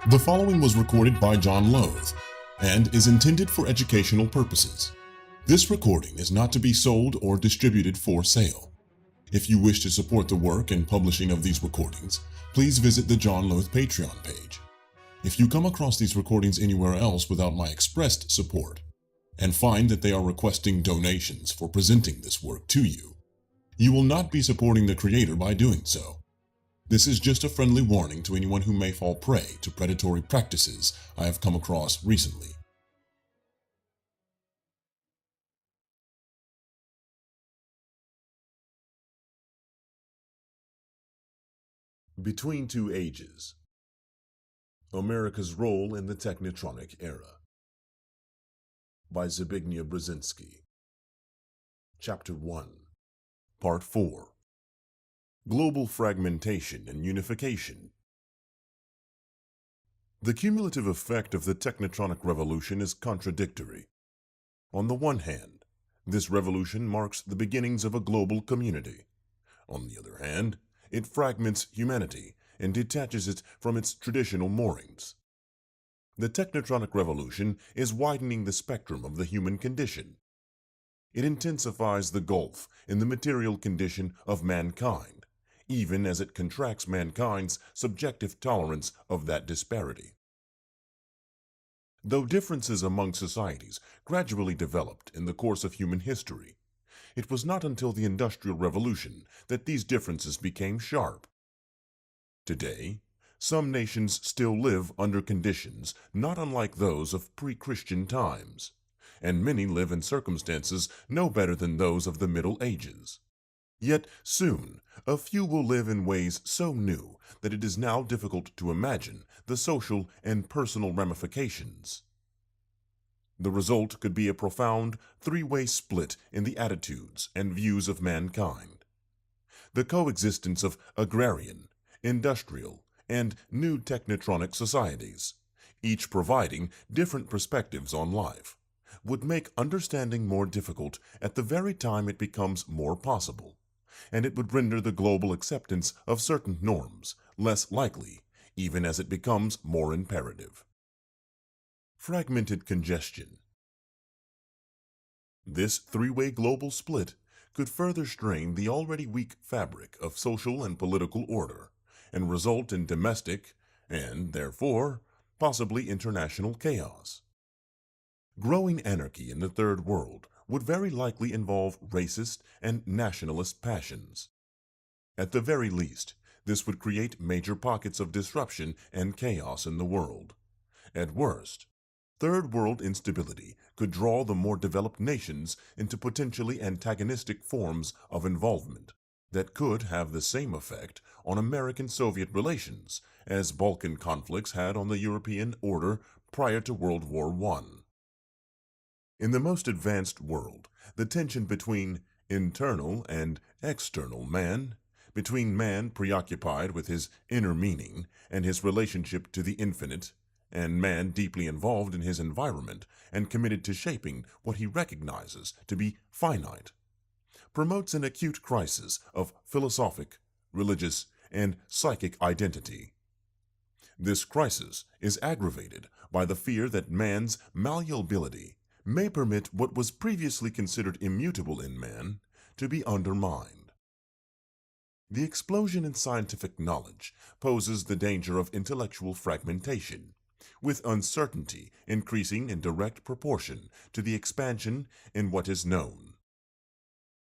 The following was recorded by JohnLothe and is intended for educational purposes. This recording is not to be sold or distributed for sale. If you wish to support the work and publishing of these recordings, please visit the JohnLothe Patreon page. If you come across these recordings anywhere else without my expressed support, and find that they are requesting donations for presenting this work to you, you will not be supporting the creator by doing so. This is just a friendly warning to anyone who may fall prey to predatory practices I have come across recently. Between Two Ages: America's Role in the Technotronic Era by Zbigniew Brzezinski. Chapter 1, Part 4: Global Fragmentation and Unification. The cumulative effect of the technotronic revolution is contradictory. On the one hand, this revolution marks the beginnings of a global community. On the other hand, it fragments humanity and detaches it from its traditional moorings. The technotronic revolution is widening the spectrum of the human condition. It intensifies the gulf in the material condition of mankind, even as it contracts mankind's subjective tolerance of that disparity. Though differences among societies gradually developed in the course of human history, it was not until the Industrial Revolution that these differences became sharp. Today, some nations still live under conditions not unlike those of pre-Christian times, and many live in circumstances no better than those of the Middle Ages. Yet soon, a few will live in ways so new that it is now difficult to imagine the social and personal ramifications. The result could be a profound three-way split in the attitudes and views of mankind. The coexistence of agrarian, industrial, and new technotronic societies, each providing different perspectives on life, would make understanding more difficult at the very time it becomes more possible, and it would render the global acceptance of certain norms less likely, even as it becomes more imperative. Fragmented congestion. This three-way global split could further strain the already weak fabric of social and political order, and result in domestic, and therefore, possibly international chaos. Growing anarchy in the Third World would very likely involve racist and nationalist passions. At the very least, this would create major pockets of disruption and chaos in the world. At worst, Third World instability could draw the more developed nations into potentially antagonistic forms of involvement that could have the same effect on American-Soviet relations as Balkan conflicts had on the European order prior to World War I. In the most advanced world, the tension between internal and external man, between man preoccupied with his inner meaning and his relationship to the infinite, and man deeply involved in his environment and committed to shaping what he recognizes to be finite, promotes an acute crisis of philosophic, religious, and psychic identity. This crisis is aggravated by the fear that man's malleability may permit what was previously considered immutable in man to be undermined. The explosion in scientific knowledge poses the danger of intellectual fragmentation, with uncertainty increasing in direct proportion to the expansion in what is known.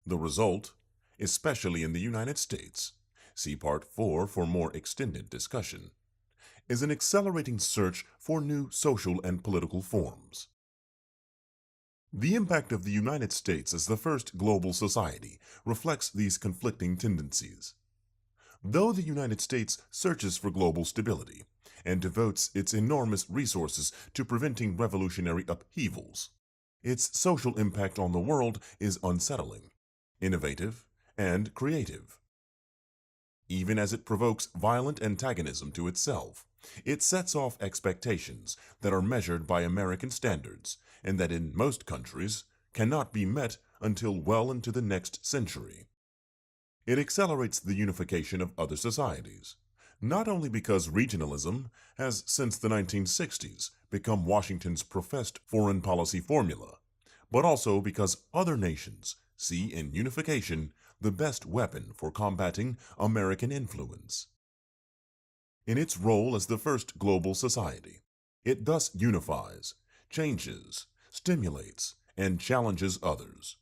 The result, especially in the United States, see Part 4 for more extended discussion, is an accelerating search for new social and political forms. The impact of the United States as the first global society reflects these conflicting tendencies. Though the United States searches for global stability and devotes its enormous resources to preventing revolutionary upheavals, its social impact on the world is unsettling, innovative, and creative. Even as it provokes violent antagonism to itself, it sets off expectations that are measured by American standards and that in most countries cannot be met until well into the next century. It accelerates the unification of other societies, not only because regionalism has since the 1960s become Washington's professed foreign policy formula, but also because other nations see in unification the best weapon for combating American influence. In its role as the first global society, it thus unifies, changes, stimulates, and challenges others,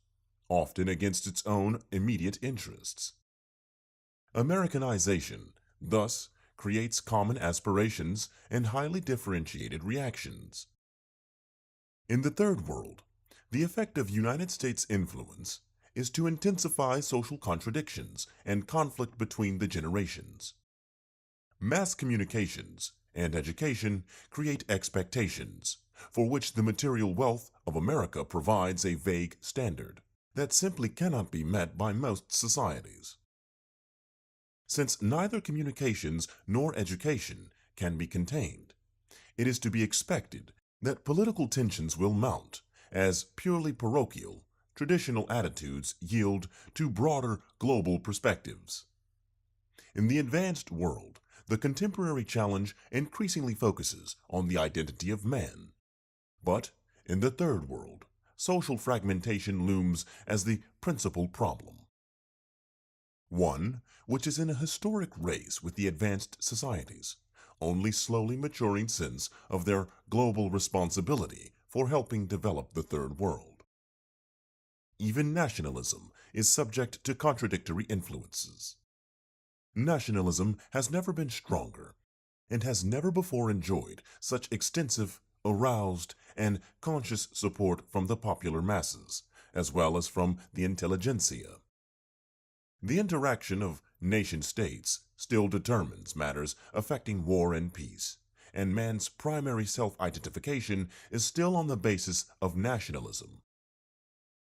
often against its own immediate interests. Americanization thus creates common aspirations and highly differentiated reactions. In the Third World, the effect of United States influence is to intensify social contradictions and conflict between the generations. Mass communications and education create expectations, for which the material wealth of America provides a vague standard that simply cannot be met by most societies. Since neither communications nor education can be contained, it is to be expected that political tensions will mount as purely parochial, traditional attitudes yield to broader global perspectives. In the advanced world, the contemporary challenge increasingly focuses on the identity of man. But in the Third World, social fragmentation looms as the principal problem. One which is in a historic race with the advanced societies, only slowly maturing sense of their global responsibility for helping develop the Third World. Even nationalism is subject to contradictory influences. Nationalism has never been stronger and has never before enjoyed such extensive, aroused, and conscious support from the popular masses, as well as from the intelligentsia. The interaction of nation-states still determines matters affecting war and peace, and man's primary self-identification is still on the basis of nationalism.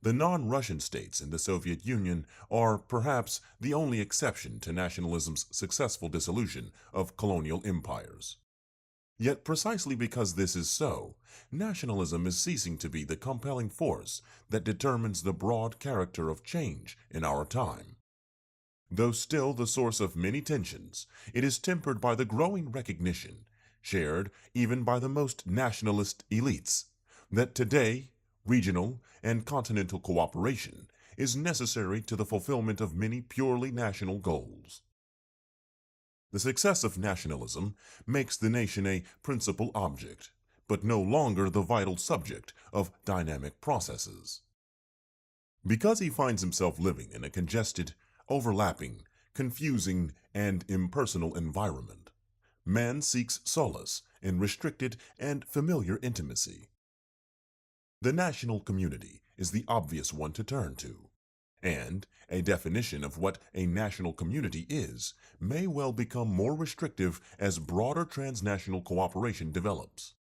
The non-Russian states in the Soviet Union are perhaps the only exception to nationalism's successful dissolution of colonial empires. Yet precisely because this is so, nationalism is ceasing to be the compelling force that determines the broad character of change in our time. Though still the source of many tensions, it is tempered by the growing recognition, shared even by the most nationalist elites, that today regional and continental cooperation is necessary to the fulfillment of many purely national goals. The success of nationalism makes the nation a principal object, but no longer the vital subject of dynamic processes. Because he finds himself living in a congested, overlapping, confusing, and impersonal environment, man seeks solace in restricted and familiar intimacy. The national community is the obvious one to turn to, and a definition of what a national community is may well become more restrictive as broader transnational cooperation develops.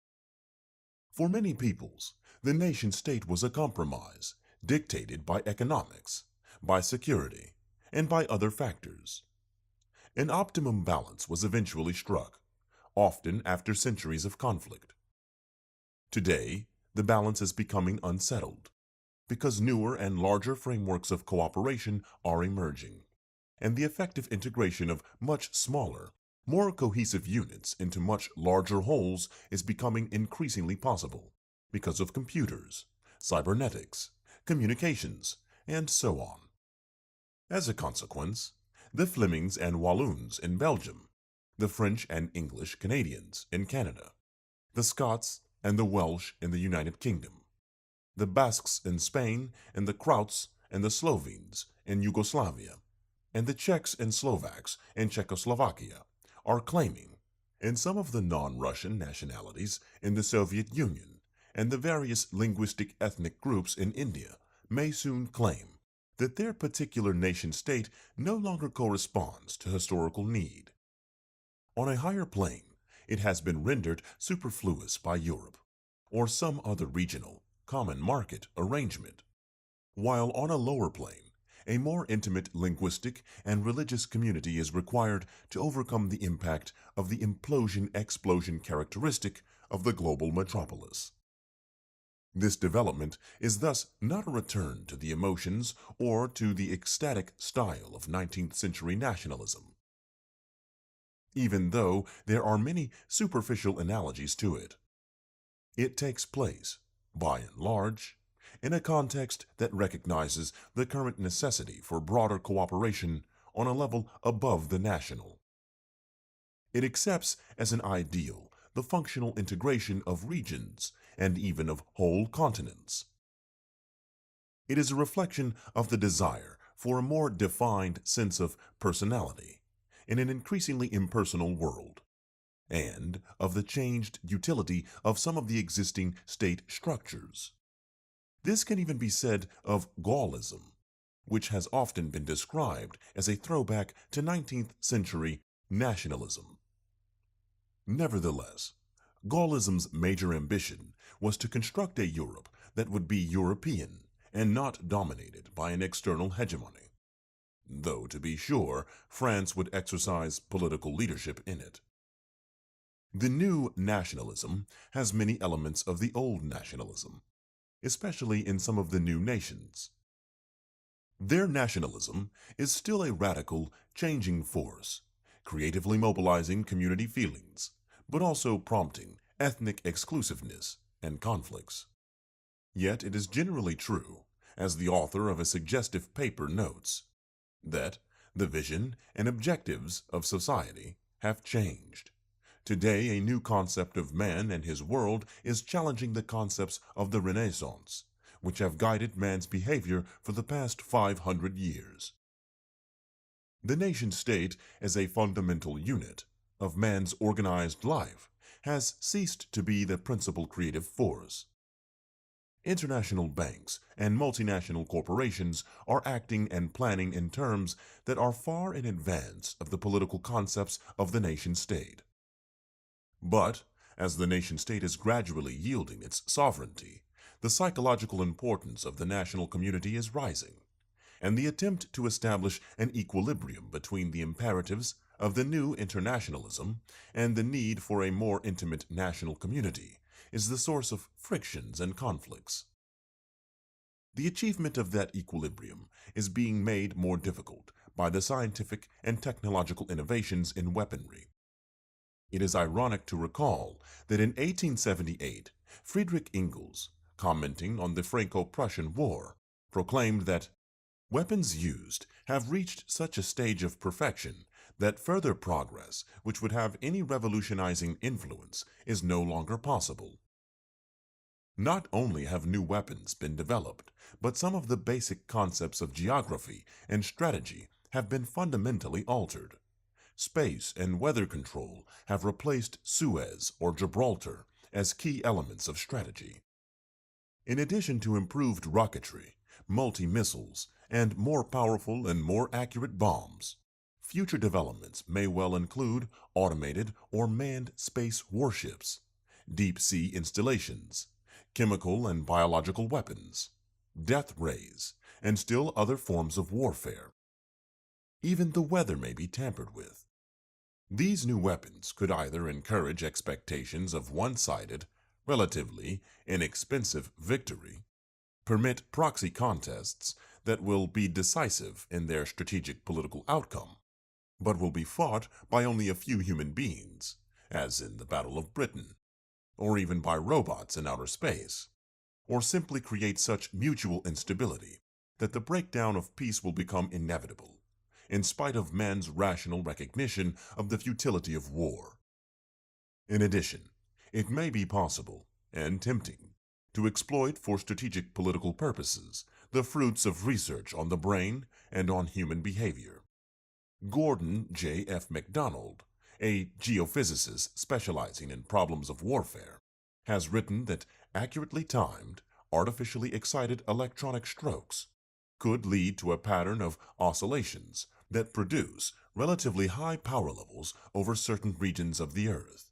For many peoples, the nation-state was a compromise dictated by economics, by security, and by other factors. An optimum balance was eventually struck, often after centuries of conflict. Today, the balance is becoming unsettled, because newer and larger frameworks of cooperation are emerging, and the effective integration of much smaller, more cohesive units into much larger wholes is becoming increasingly possible because of computers, cybernetics, communications, and so on. As a consequence, the Flemings and Walloons in Belgium, the French and English Canadians in Canada, the Scots and the Welsh in the United Kingdom, the Basques in Spain, and the Krauts and the Slovenes in Yugoslavia, and the Czechs and Slovaks in Czechoslovakia are claiming, and some of the non-Russian nationalities in the Soviet Union, and the various linguistic ethnic groups in India may soon claim that their particular nation-state no longer corresponds to historical need. On a higher plane, it has been rendered superfluous by Europe, or some other regional, common market arrangement, while on a lower plane, a more intimate linguistic and religious community is required to overcome the impact of the implosion-explosion characteristic of the global metropolis. This development is thus not a return to the emotions or to the ecstatic style of 19th century nationalism. even though there are many superficial analogies to it. It takes place, by and large, in a context that recognizes the current necessity for broader cooperation on a level above the national. It accepts as an ideal the functional integration of regions and even of whole continents. It is a reflection of the desire for a more defined sense of personality in an increasingly impersonal world, and of the changed utility of some of the existing state structures. This can even be said of Gaullism, which has often been described as a throwback to 19th century nationalism. Nevertheless, Gaullism's major ambition was to construct a Europe that would be European and not dominated by an external hegemony, though to be sure, France would exercise political leadership in it. The new nationalism has many elements of the old nationalism, especially in some of the new nations. Their nationalism is still a radical, changing force, creatively mobilizing community feelings, but also prompting ethnic exclusiveness and conflicts. Yet it is generally true, as the author of a suggestive paper notes, that the vision and objectives of society have changed. Today, a new concept of man and his world is challenging the concepts of the Renaissance, which have guided man's behavior for the past 500 years. The nation-state, as a fundamental unit of man's organized life, has ceased to be the principal creative force. International banks and multinational corporations are acting and planning in terms that are far in advance of the political concepts of the nation-state. But, as the nation-state is gradually yielding its sovereignty, the psychological importance of the national community is rising, and the attempt to establish an equilibrium between the imperatives of the new internationalism and the need for a more intimate national community is the source of frictions and conflicts. The achievement of that equilibrium is being made more difficult by the scientific and technological innovations in weaponry. It is ironic to recall that in 1878, Friedrich Engels, commenting on the Franco-Prussian War, proclaimed that weapons used have reached such a stage of perfection that further progress, which would have any revolutionizing influence, is no longer possible. Not only have new weapons been developed, but some of the basic concepts of geography and strategy have been fundamentally altered. Space and weather control have replaced Suez or Gibraltar as key elements of strategy. In addition to improved rocketry, multi-missiles, and more powerful and more accurate bombs, future developments may well include automated or manned space warships, deep-sea installations, chemical and biological weapons, death rays, and still other forms of warfare. Even the weather may be tampered with. These new weapons could either encourage expectations of one-sided, relatively inexpensive victory, permit proxy contests that will be decisive in their strategic political outcome, but will be fought by only a few human beings, as in the Battle of Britain, or even by robots in outer space, or simply create such mutual instability that the breakdown of peace will become inevitable, in spite of man's rational recognition of the futility of war. In addition, it may be possible, and tempting, to exploit for strategic political purposes the fruits of research on the brain and on human behavior. Gordon J. F. MacDonald, a geophysicist specializing in problems of warfare, has written that accurately timed, artificially excited electronic strokes could lead to a pattern of oscillations that produce relatively high power levels over certain regions of the Earth.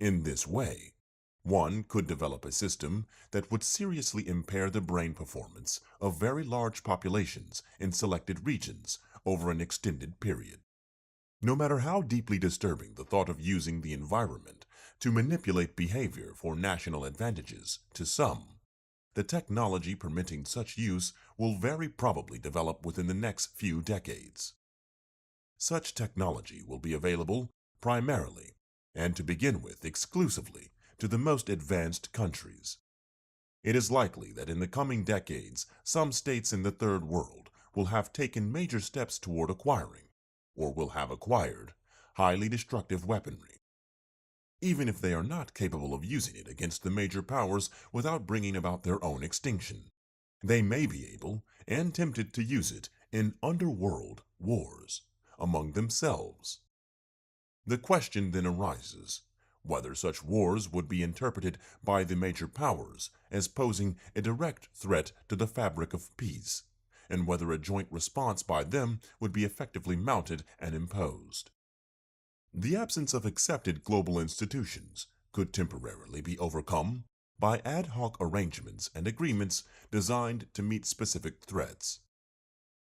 In this way, one could develop a system that would seriously impair the brain performance of very large populations in selected regions over an extended period. No matter how deeply disturbing the thought of using the environment to manipulate behavior for national advantages to some, the technology permitting such use will very probably develop within the next few decades. Such technology will be available primarily, and to begin with exclusively, to the most advanced countries. It is likely that in the coming decades, some states in the Third World will have taken major steps toward acquiring, or will have acquired, highly destructive weaponry, even if they are not capable of using it against the major powers without bringing about their own extinction. They may be able and tempted to use it in underworld wars among themselves. The question then arises whether such wars would be interpreted by the major powers as posing a direct threat to the fabric of peace, and whether a joint response by them would be effectively mounted and imposed. The absence of accepted global institutions could temporarily be overcome by ad hoc arrangements and agreements designed to meet specific threats.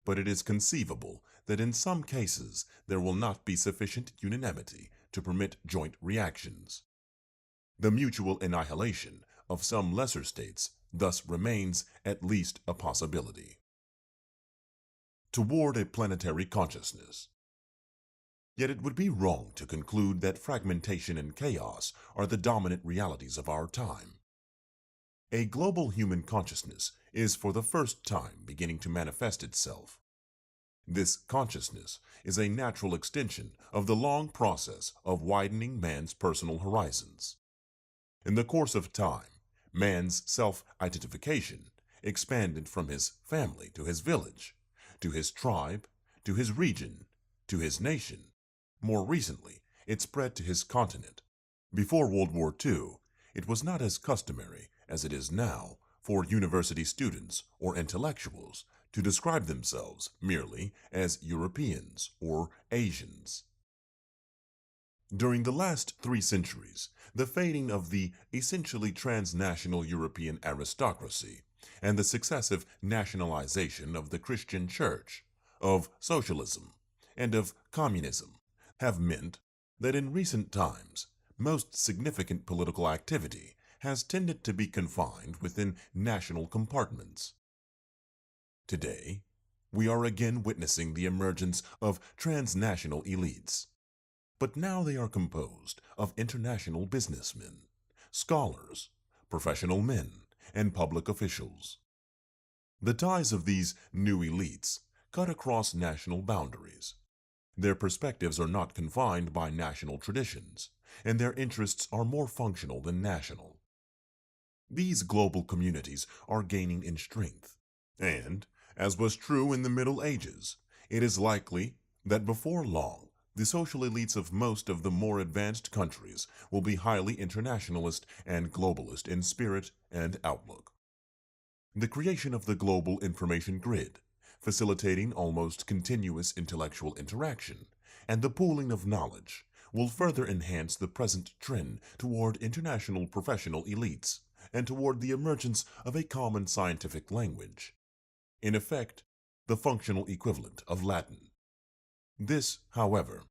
But it is conceivable that in some cases there will not be sufficient unanimity to permit joint reactions. The mutual annihilation of some lesser states thus remains at least a possibility. Toward a planetary consciousness. Yet it would be wrong to conclude that fragmentation and chaos are the dominant realities of our time. A global human consciousness is for the first time beginning to manifest itself. This consciousness is a natural extension of the long process of widening man's personal horizons. In the course of time, man's self-identification expanded from his family to his village, to his tribe, to his region, to his nation. More recently, it spread to his continent. Before World War II, it was not as customary as it is now for university students or intellectuals to describe themselves merely as Europeans or Asians. During the last 3 centuries, the fading of the essentially transnational European aristocracy and the successive nationalization of the Christian Church, of socialism, and of communism have meant that in recent times, most significant political activity has tended to be confined within national compartments. Today, we are again witnessing the emergence of transnational elites, but now they are composed of international businessmen, scholars, professional men, and public officials. The ties of these new elites cut across national boundaries. Their perspectives are not confined by national traditions, and their interests are more functional than national. These global communities are gaining in strength, and, as was true in the Middle Ages, it is likely that before long, the social elites of most of the more advanced countries will be highly internationalist and globalist in spirit and outlook. The creation of the global information grid, facilitating almost continuous intellectual interaction, and the pooling of knowledge will further enhance the present trend toward international professional elites and toward the emergence of a common scientific language. In effect, the functional equivalent of Latin. This, however,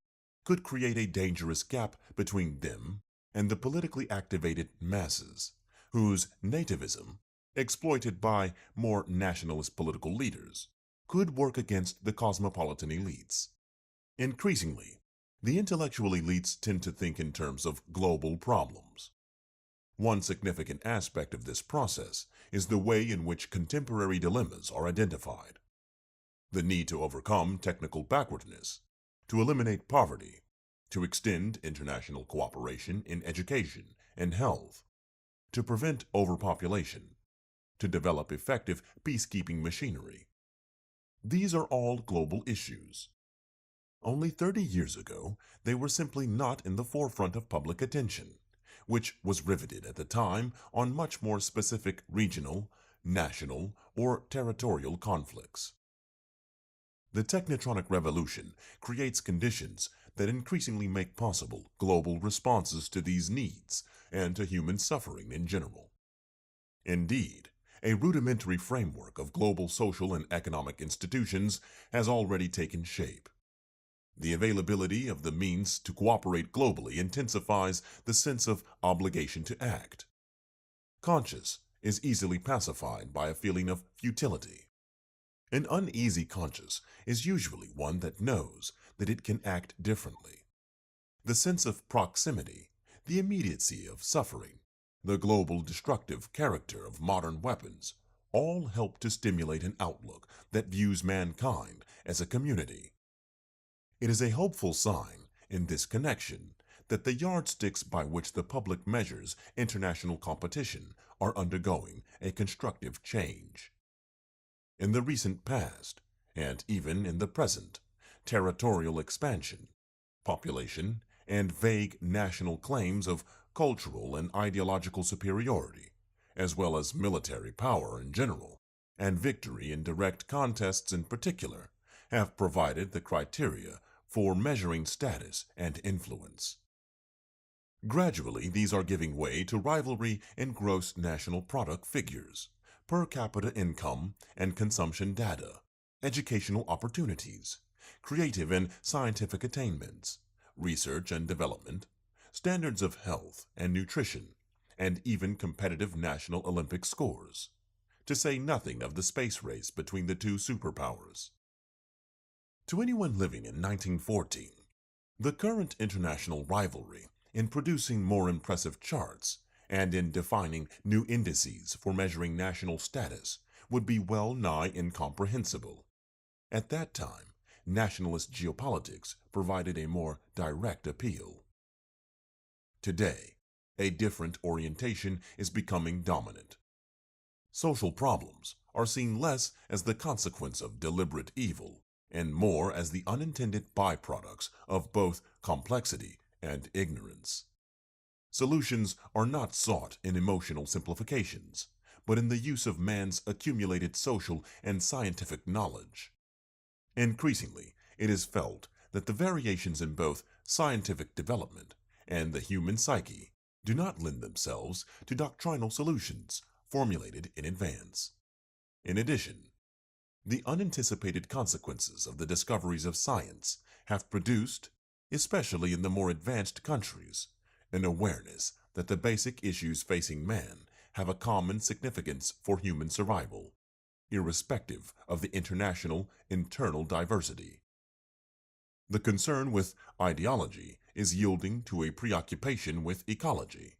could create a dangerous gap between them and the politically activated masses, whose nativism, exploited by more nationalist political leaders, could work against the cosmopolitan elites. Increasingly, the intellectual elites tend to think in terms of global problems. One significant aspect of this process is the way in which contemporary dilemmas are identified. The need to overcome technical backwardness, to eliminate poverty, to extend international cooperation in education and health, to prevent overpopulation, to develop effective peacekeeping machinery. These are all global issues. Only 30 years ago, they were simply not in the forefront of public attention, which was riveted at the time on much more specific regional, national, or territorial conflicts. The technotronic revolution creates conditions that increasingly make possible global responses to these needs and to human suffering in general. Indeed, a rudimentary framework of global social and economic institutions has already taken shape. The availability of the means to cooperate globally intensifies the sense of obligation to act. Conscience is easily pacified by a feeling of futility. An uneasy conscience is usually one that knows that it can act differently. The sense of proximity, the immediacy of suffering, the global destructive character of modern weapons all help to stimulate an outlook that views mankind as a community. It is a hopeful sign in this connection that the yardsticks by which the public measures international competition are undergoing a constructive change. In the recent past, and even in the present, territorial expansion, population, and vague national claims of cultural and ideological superiority, as well as military power in general, and victory in direct contests in particular, have provided the criteria for measuring status and influence. Gradually, these are giving way to rivalry in gross national product figures, per capita income and consumption data, educational opportunities, creative and scientific attainments, research and development, standards of health and nutrition, and even competitive national Olympic scores, to say nothing of the space race between the two superpowers. To anyone living in 1914, the current international rivalry in producing more impressive charts and in defining new indices for measuring national status would be well nigh incomprehensible. At that time, nationalist geopolitics provided a more direct appeal. Today, a different orientation is becoming dominant. Social problems are seen less as the consequence of deliberate evil and more as the unintended byproducts of both complexity and ignorance. Solutions are not sought in emotional simplifications, but in the use of man's accumulated social and scientific knowledge. Increasingly, it is felt that the variations in both scientific development and the human psyche do not lend themselves to doctrinal solutions formulated in advance. In addition, the unanticipated consequences of the discoveries of science have produced, especially in the more advanced countries, an awareness that the basic issues facing man have a common significance for human survival, irrespective of the international internal diversity. The concern with ideology is yielding to a preoccupation with ecology.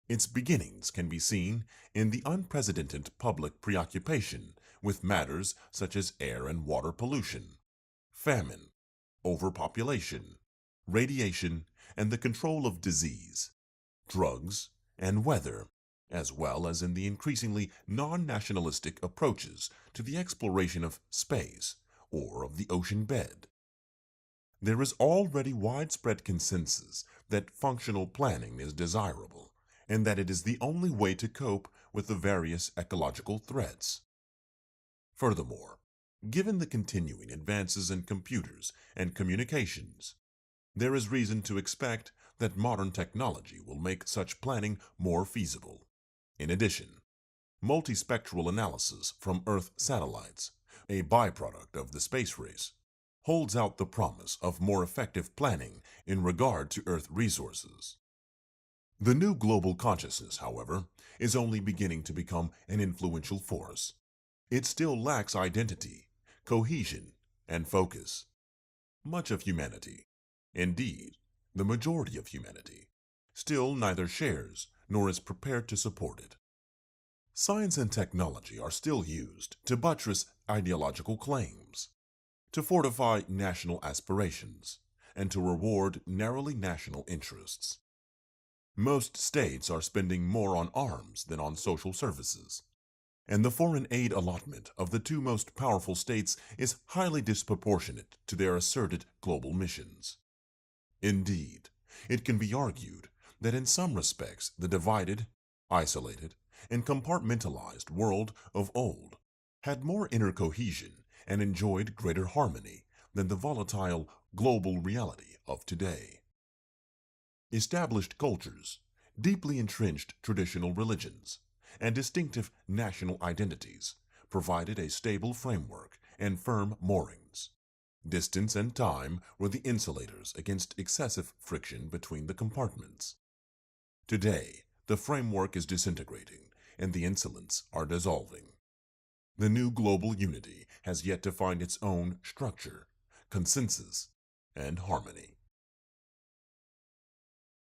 Its beginnings can be seen in the unprecedented public preoccupation with matters such as air and water pollution, famine, overpopulation, radiation, and the control of disease, drugs, and weather, as well as in the increasingly non-nationalistic approaches to the exploration of space or of the ocean bed. There is already widespread consensus that functional planning is desirable, and that it is the only way to cope with the various ecological threats. Furthermore, given the continuing advances in computers and communications, there is reason to expect that modern technology will make such planning more feasible. In addition, multispectral analysis from Earth satellites, a byproduct of the space race, holds out the promise of more effective planning in regard to Earth resources. The new global consciousness, however, is only beginning to become an influential force. It still lacks identity, cohesion, and focus. Much of humanity, indeed, the majority of humanity, still neither shares nor is prepared to support it. Science and technology are still used to buttress ideological claims, to fortify national aspirations, and to reward narrowly national interests. Most states are spending more on arms than on social services, and the foreign aid allotment of the two most powerful states is highly disproportionate to their asserted global missions. Indeed, it can be argued that in some respects the divided, isolated, and compartmentalized world of old had more inner cohesion and enjoyed greater harmony than the volatile global reality of today. Established cultures, deeply entrenched traditional religions, and distinctive national identities provided a stable framework and firm moorings. Distance and time were the insulators against excessive friction between the compartments. Today, the framework is disintegrating and the insulates are dissolving. The new global unity has yet to find its own structure, consensus, and harmony.